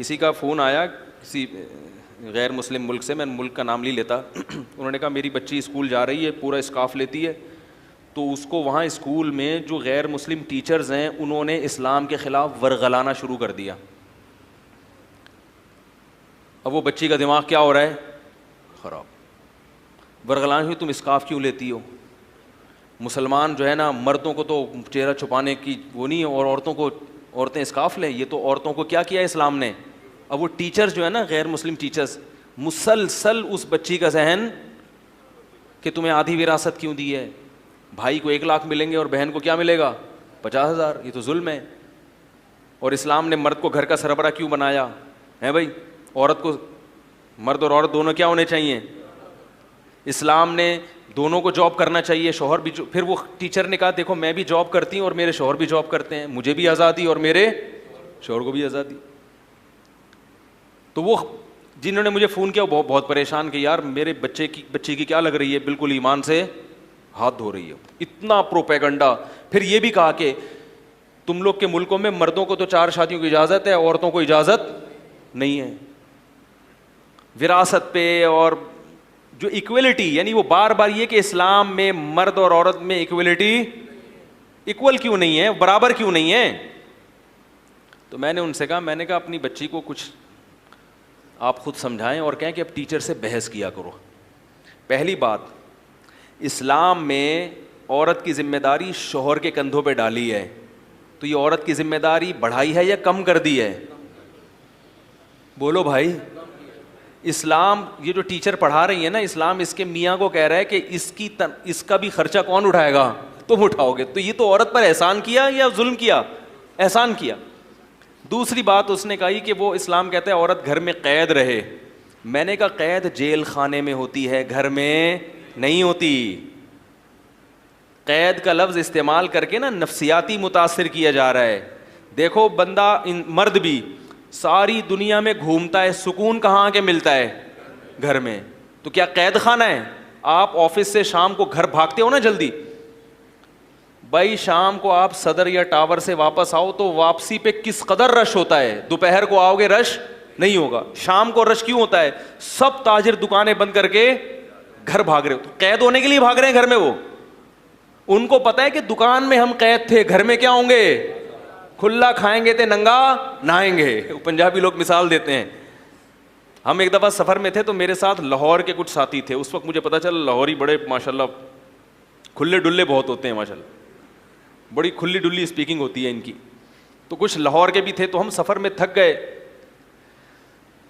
کسی کا فون آیا کسی غیر مسلم ملک سے, میں ملک کا نام نہیں لیتا, انہوں نے کہا میری بچی اسکول جا رہی ہے, پورا اسکارف لیتی ہے, تو اس کو وہاں اسکول میں جو غیر مسلم ٹیچرز ہیں انہوں نے اسلام کے خلاف ورغلانا شروع کر دیا. اب وہ بچی کا دماغ کیا ہو رہا ہے, خراب. ورغلانا ہوئی, تم اسکارف کیوں لیتی ہو؟ مسلمان جو ہے نا, مردوں کو تو چہرہ چھپانے کی وہ نہیں ہے, اور عورتوں کو عورتیں اسکارف لیں, یہ تو عورتوں کو کیا کیا اسلام نے. اب وہ ٹیچرز جو ہے نا, غیر مسلم ٹیچرز, مسلسل اس بچی کا ذہن کہ تمہیں آدھی وراثت کیوں دی ہے, بھائی کو 1 لاکھ ملیں گے اور بہن کو کیا ملے گا 50,000, یہ تو ظلم ہے. اور اسلام نے مرد کو گھر کا سربراہ کیوں بنایا ہے بھائی؟ عورت کو, مرد اور عورت دونوں کیا ہونے چاہیے؟ اسلام نے دونوں کو جاب کرنا چاہیے, شوہر بھی. پھر وہ ٹیچر نے کہا دیکھو میں بھی جاب کرتی ہوں اور میرے شوہر بھی جاب کرتے ہیں, مجھے بھی آزادی اور میرے شوہر کو بھی آزادی. تو وہ جنہوں نے مجھے فون کیا وہ بہت پریشان کہ یار میرے بچے کی کیا لگ رہی ہے, بالکل ایمان سے ہاتھ دھو رہی ہے, اتنا پروپیگنڈا. پھر یہ بھی کہا کہ تم لوگ کے ملکوں میں مردوں کو تو 4 شادیوں کی اجازت ہے, عورتوں کو اجازت نہیں ہے. وراثت پہ اور جو ایکویلٹی, یعنی وہ بار بار یہ کہ اسلام میں مرد اور عورت میں ایکویلٹی, ایکول کیوں نہیں ہے, برابر کیوں نہیں ہے. تو میں نے ان سے کہا, میں نے کہا اپنی بچی کو کچھ آپ خود سمجھائیں اور کہیں کہ اب ٹیچر سے بحث کیا کرو. پہلی بات, اسلام میں عورت کی ذمہ داری شوہر کے کندھوں پہ ڈالی ہے, تو یہ عورت کی ذمہ داری بڑھائی ہے یا کم کر دی ہے؟ بولو بھائی. اسلام یہ جو ٹیچر پڑھا رہی ہے نا, اسلام اس کے میاں کو کہہ رہا ہے کہ اس کا بھی خرچہ کون اٹھائے گا؟ تم اٹھاؤ گے. تو یہ تو عورت پر احسان کیا یا ظلم کیا؟ احسان کیا. دوسری بات اس نے کہی کہ وہ اسلام کہتا ہے عورت گھر میں قید رہے. میں نے کہا قید جیل خانے میں ہوتی ہے, گھر میں نہیں ہوتی. قید کا لفظ استعمال کر کے نا نفسیاتی متاثر کیا جا رہا ہے. دیکھو بندہ مرد بھی ساری دنیا میں گھومتا ہے, سکون کہاں کے ملتا ہے؟ گھر میں. تو کیا قید خانہ ہے؟ آپ آفس سے شام کو گھر بھاگتے ہو نا جلدی, بھائی شام کو آپ صدر یا ٹاور سے واپس آؤ تو واپسی پہ کس قدر رش ہوتا ہے. دوپہر کو آؤ گے رش نہیں ہوگا. شام کو رش کیوں ہوتا ہے؟ سب تاجر دکانیں بند کر کے گھر بھاگ رہے ہو. تو قید ہونے کے لیے بھاگ رہے ہیں گھر میں. وہ ان کو پتا ہے کہ دکان میں ہم قید تھے, گھر میں کیا ہوں گے؟ کھلا کھائیں گے تے ننگا نہائیں گے. پنجابی لوگ مثال دیتے ہیں. ہم ایک دفعہ سفر میں تھے تو میرے ساتھ لاہور کے کچھ ساتھی تھے. اس وقت مجھے پتا چلا لاہوری بڑے ماشاءاللہ کھلے ڈلے بہت ہوتے ہیں, ماشاءاللہ بڑی کھلی ڈلی اسپیکنگ ہوتی ہے ان کی. تو کچھ لاہور کے بھی تھے. تو ہم سفر میں تھک گئے,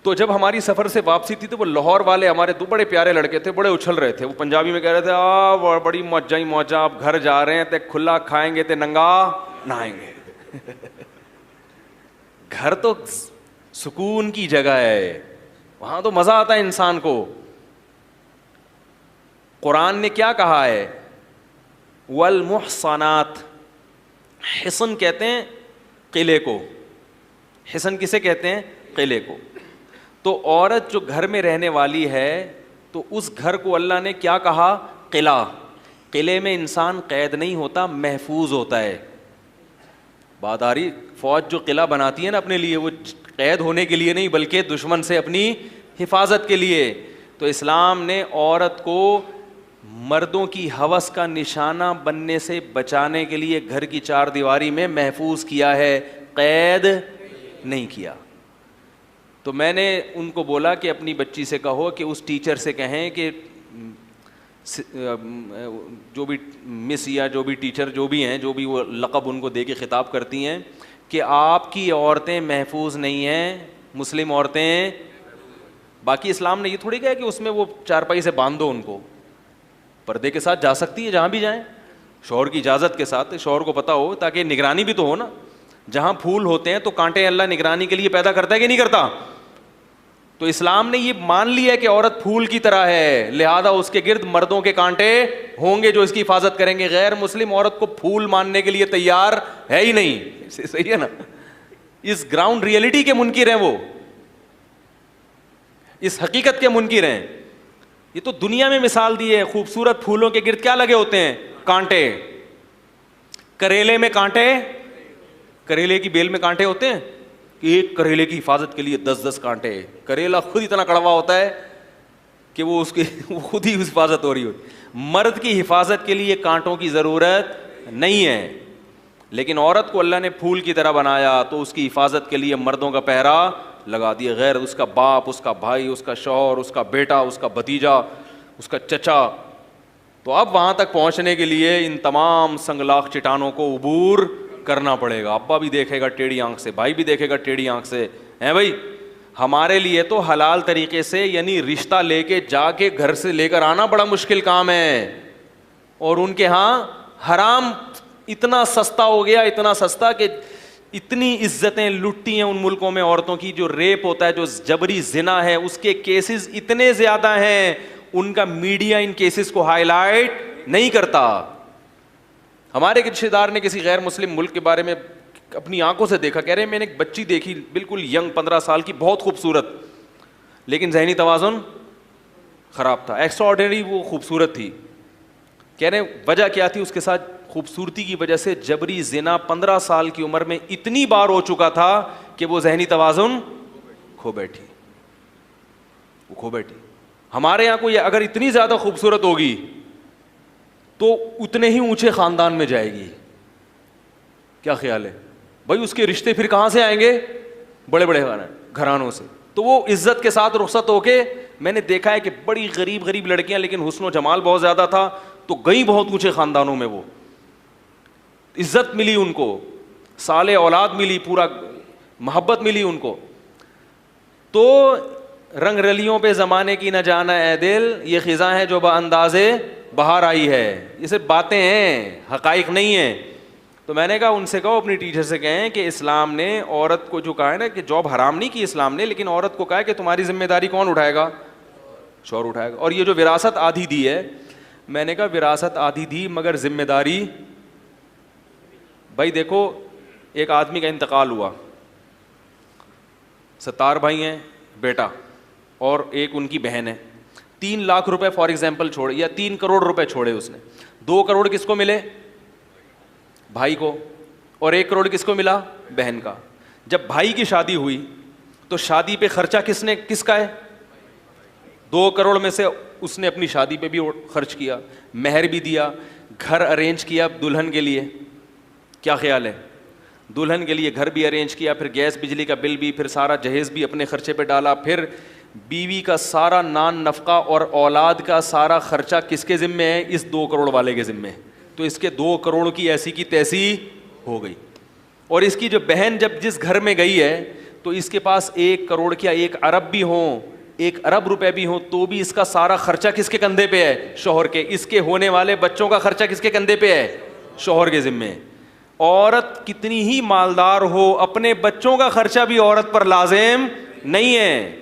تو جب ہماری سفر سے واپسی تھی تو وہ لاہور والے ہمارے 2 بڑے پیارے لڑکے تھے, بڑے اچھل رہے تھے. وہ پنجابی میں کہہ رہے تھے بڑی موجہ ہی موجہ, آپ گھر جا رہے ہیں تے کھلا کھائیں گے تے ننگا نہائیں گے. گھر تو سکون کی جگہ ہے, وہاں تو مزہ آتا ہے انسان کو. قرآن نے کیا کہا ہے؟ والمحصنات, حصن کہتے ہیں قلعے کو. حصن کسے کہتے ہیں؟ قلعے کو. تو عورت جو گھر میں رہنے والی ہے تو اس گھر کو اللہ نے کیا کہا؟ قلعہ. قلعے میں انسان قید نہیں ہوتا, محفوظ ہوتا ہے. بات آ رہی؟ فوج جو قلعہ بناتی ہے نا اپنے لیے, وہ قید ہونے کے لیے نہیں بلکہ دشمن سے اپنی حفاظت کے لیے. تو اسلام نے عورت کو مردوں کی ہوس کا نشانہ بننے سے بچانے کے لیے گھر کی 4 دیواری میں محفوظ کیا ہے, قید نہیں کیا. تو میں نے ان کو بولا کہ اپنی بچی سے کہو کہ اس ٹیچر سے کہیں کہ جو بھی مس یا جو بھی ٹیچر جو بھی ہیں, جو بھی وہ لقب ان کو دے کے خطاب کرتی ہیں, کہ آپ کی عورتیں محفوظ نہیں ہیں, مسلم عورتیں. باقی اسلام نے یہ تھوڑی کہا کہ اس میں وہ چارپائی سے باندھ دو ان کو, پردے کے ساتھ جا سکتی ہے جہاں بھی جائیں, شوہر کی اجازت کے ساتھ, شوہر کو پتہ ہو, تاکہ نگرانی بھی تو ہو نا. جہاں پھول ہوتے ہیں تو کانٹے اللہ نگرانی کے لیے پیدا کرتا ہے کہ نہیں کرتا؟ تو اسلام نے یہ مان لیا کہ عورت پھول کی طرح ہے, لہذا اس کے گرد مردوں کے کانٹے ہوں گے جو اس کی حفاظت کریں گے. غیر مسلم عورت کو پھول ماننے کے لیے تیار ہے ہی نہیں. صحیح ہے نا؟ اس گراؤنڈ ریئلٹی کے منکر ہیں وہ, اس حقیقت کے منکر ہیں. یہ تو دنیا میں مثال دی ہے, خوبصورت پھولوں کے گرد کیا لگے ہوتے ہیں؟ کانٹے. کریلے میں کانٹے, کریلے کی بیل میں کانٹے ہوتے ہیں, کہ ایک کریلے کی حفاظت کے لیے 10 کانٹے. کریلا خود اتنا کڑوا ہوتا ہے کہ وہ اس کی خود ہی حفاظت ہو رہی ہوتی. مرد کی حفاظت کے لیے کانٹوں کی ضرورت نہیں ہے, لیکن عورت کو اللہ نے پھول کی طرح بنایا تو اس کی حفاظت کے لیے مردوں کا پہرا لگا دیا. غیر اس کا باپ, اس کا بھائی, اس کا شوہر, اس کا بیٹا, اس کا بھتیجا, اس کا چچا. تو اب وہاں تک پہنچنے کے لیے ان تمام سنگلاخ چٹانوں کو عبور کرنا پڑے گا. ابا بھی دیکھے گا ٹیڑھی آنکھ سے, بھائی بھی دیکھے گا ٹیڑھی آنکھ سے. ہیں بھائی, ہمارے لیے تو حلال طریقے سے یعنی رشتہ لے کے جا کے گھر سے لے کر آنا بڑا مشکل کام ہے, اور ان کے ہاں حرام اتنا سستا ہو گیا, اتنا سستا کہ اتنی عزتیں لٹتی ہیں ان ملکوں میں عورتوں کی. جو ریپ ہوتا ہے, جو جبری زنا ہے, اس کے کیسز اتنے زیادہ ہیں, ان کا میڈیا ان کیسز کو ہائی لائٹ نہیں کرتا. ہمارے رشتے دار نے کسی غیر مسلم ملک کے بارے میں اپنی آنکھوں سے دیکھا, کہہ رہے میں نے ایک بچی دیکھی بالکل ینگ 15 سال کی, بہت خوبصورت, لیکن ذہنی توازن خراب تھا, ایکسٹرا آرڈینری وہ خوبصورت تھی. کہہ رہے وجہ کیا تھی, اس کے ساتھ خوبصورتی کی وجہ سے جبری زنا 15 سال کی عمر میں اتنی بار ہو چکا تھا کہ وہ ذہنی توازن کھو بیٹھی. ہمارے یہاں کوئی اگر اتنی زیادہ خوبصورت ہوگی تو اتنے ہی اونچے خاندان میں جائے گی. کیا خیال ہے بھائی, اس کے رشتے پھر کہاں سے آئیں گے, بڑے بڑے گھرانوں سے. تو وہ عزت کے ساتھ رخصت ہو کے, میں نے دیکھا ہے کہ بڑی غریب لڑکیاں, لیکن حسن و جمال بہت زیادہ تھا, تو گئی بہت اونچے خاندانوں میں, وہ عزت ملی ان کو, صالح اولاد ملی, پورا محبت ملی ان کو. تو رنگ رلیوں پہ زمانے کی نہ جانا اے دل, یہ خزاں ہے جو باندازے بہار آئی ہے. یہ صرف باتیں ہیں, حقائق نہیں ہیں. تو میں نے کہا ان سے کہو, اپنی ٹیچر سے کہیں کہ اسلام نے عورت کو جو کہا ہے نا کہ جاب حرام نہیں کی اسلام نے, لیکن عورت کو کہا ہے کہ تمہاری ذمہ داری کون اٹھائے گا, شوہر اٹھائے گا. اور یہ جو وراثت آدھی دی ہے, میں نے کہا وراثت آدھی دی مگر ذمہ داری. بھائی دیکھو, ایک آدمی کا انتقال ہوا, 70 بھائی ہیں, بیٹا اور ایک ان کی بہن ہے. 3 لاکھ روپے فار ایگزامپل چھوڑے, یا 3 کروڑ روپے چھوڑے اس نے. 2 کروڑ کس کو ملے, بھائی کو, اور 1 کروڑ کس کو ملا, بہن کا. جب بھائی کی شادی ہوئی تو شادی پہ خرچہ کس کا ہے, 2 کروڑ میں سے اس نے اپنی شادی پہ بھی خرچ کیا, مہر بھی دیا, گھر ارینج کیا دلہن کے لیے. کیا خیال ہے, دلہن کے لیے گھر بھی ارینج کیا, پھر گیس بجلی کا بل بھی, پھر سارا جہیز بھی اپنے خرچے پہ ڈالا, پھر بیوی کا سارا نان نفقہ اور اولاد کا سارا خرچہ کس کے ذمے ہے, اس 2 کروڑ والے کے ذمے. تو اس کے 2 کروڑ کی ایسی کی تیسی ہو گئی. اور اس کی جو بہن جب جس گھر میں گئی ہے تو اس کے پاس 1 کروڑ کیا 1 ارب بھی ہوں, 1 ارب روپے بھی ہوں, تو بھی اس کا سارا خرچہ کس کے کندھے پہ ہے, شوہر کے. اس کے ہونے والے بچوں کا خرچہ کس کے کندھے پہ ہے, شوہر کے ذمے. عورت کتنی ہی مالدار ہو, اپنے بچوں کا خرچہ بھی عورت پر لازم نہیں ہے.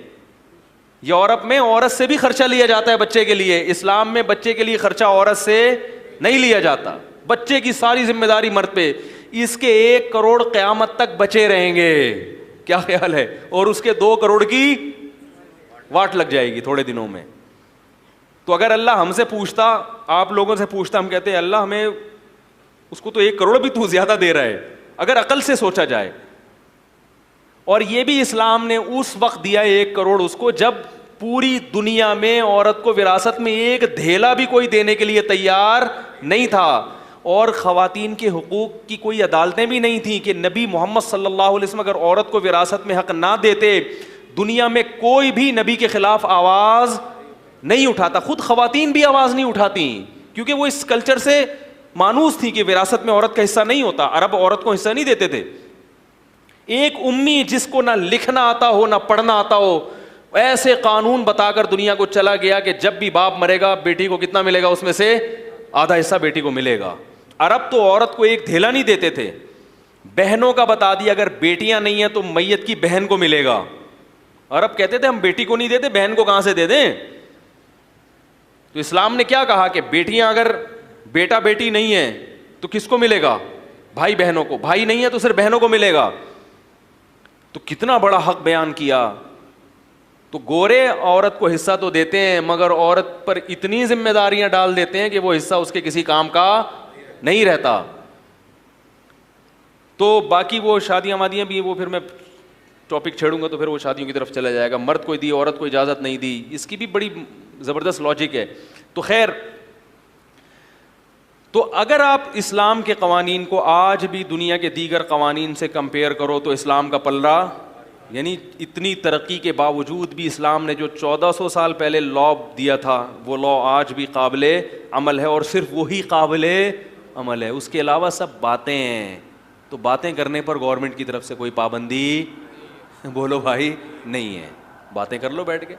یورپ میں عورت سے بھی خرچہ لیا جاتا ہے بچے کے لیے, اسلام میں بچے کے لیے خرچہ عورت سے نہیں لیا جاتا. بچے کی ساری ذمہ داری مرد پہ. اس کے 1 کروڑ قیامت تک بچے رہیں گے. کیا خیال ہے, اور اس کے 2 کروڑ کی واٹ لگ جائے گی تھوڑے دنوں میں. تو اگر اللہ ہم سے پوچھتا, آپ لوگوں سے پوچھتا, ہم کہتے ہیں اللہ ہمیں, اس کو تو 1 کروڑ بھی تو زیادہ دے رہا ہے اگر عقل سے سوچا جائے. اور یہ بھی اسلام نے اس وقت دیا 1 کروڑ اس کو جب پوری دنیا میں عورت کو وراثت میں 1 دھیلا بھی کوئی دینے کے لیے تیار نہیں تھا. اور خواتین کے حقوق کی کوئی عدالتیں بھی نہیں تھیں کہ نبی محمد صلی اللہ علیہ وسلم اگر عورت کو وراثت میں حق نہ دیتے, دنیا میں کوئی بھی نبی کے خلاف آواز نہیں اٹھاتا. خود خواتین بھی آواز نہیں اٹھاتی کیونکہ وہ اس کلچر سے مانوس تھی کہ وراثت میں عورت کا حصہ نہیں ہوتا. عرب عورت کو حصہ نہیں دیتے تھے. ایک امی جس کو نہ لکھنا آتا ہو نہ پڑھنا آتا ہو, ایسے قانون بتا کر دنیا کو چلا گیا کہ جب بھی باپ مرے گا بیٹی کو کتنا ملے گا, اس میں سے آدھا حصہ بیٹی کو ملے گا. عرب تو عورت کو 1 دھیلا نہیں دیتے تھے. بہنوں کا بتا دیا, اگر بیٹیاں نہیں ہیں تو میت کی بہن کو ملے گا. عرب کہتے تھے ہم بیٹی کو نہیں دیتے, بہن کو کہاں سے دے دیں. تو اسلام نے کیا کہا کہ بیٹیاں اگر بیٹا بیٹی نہیں ہے تو کس کو ملے گا, بھائی بہنوں کو. بھائی نہیں ہے تو صرف بہنوں کو ملے گا. تو کتنا بڑا حق بیان کیا. تو گورے عورت کو حصہ تو دیتے ہیں مگر عورت پر اتنی ذمہ داریاں ڈال دیتے ہیں کہ وہ حصہ اس کے کسی کام کا نہیں رہتا. تو باقی وہ شادیاں وادیاں بھی وہ پھر میں ٹاپک چھیڑوں گا تو پھر وہ شادیوں کی طرف چلا جائے گا, مرد کو دی عورت کو اجازت نہیں دی, اس کی بھی بڑی زبردست لاجک ہے. تو خیر, تو اگر آپ اسلام کے قوانین کو آج بھی دنیا کے دیگر قوانین سے کمپیئر کرو تو اسلام کا پلہ, یعنی اتنی ترقی کے باوجود بھی اسلام نے جو 1400 سال پہلے لا دیا تھا وہ لا آج بھی قابل عمل ہے, اور صرف وہی قابل عمل ہے, اس کے علاوہ سب باتیں ہیں. تو باتیں کرنے پر گورنمنٹ کی طرف سے کوئی پابندی بولو بھائی نہیں ہے, باتیں کر لو بیٹھ کے.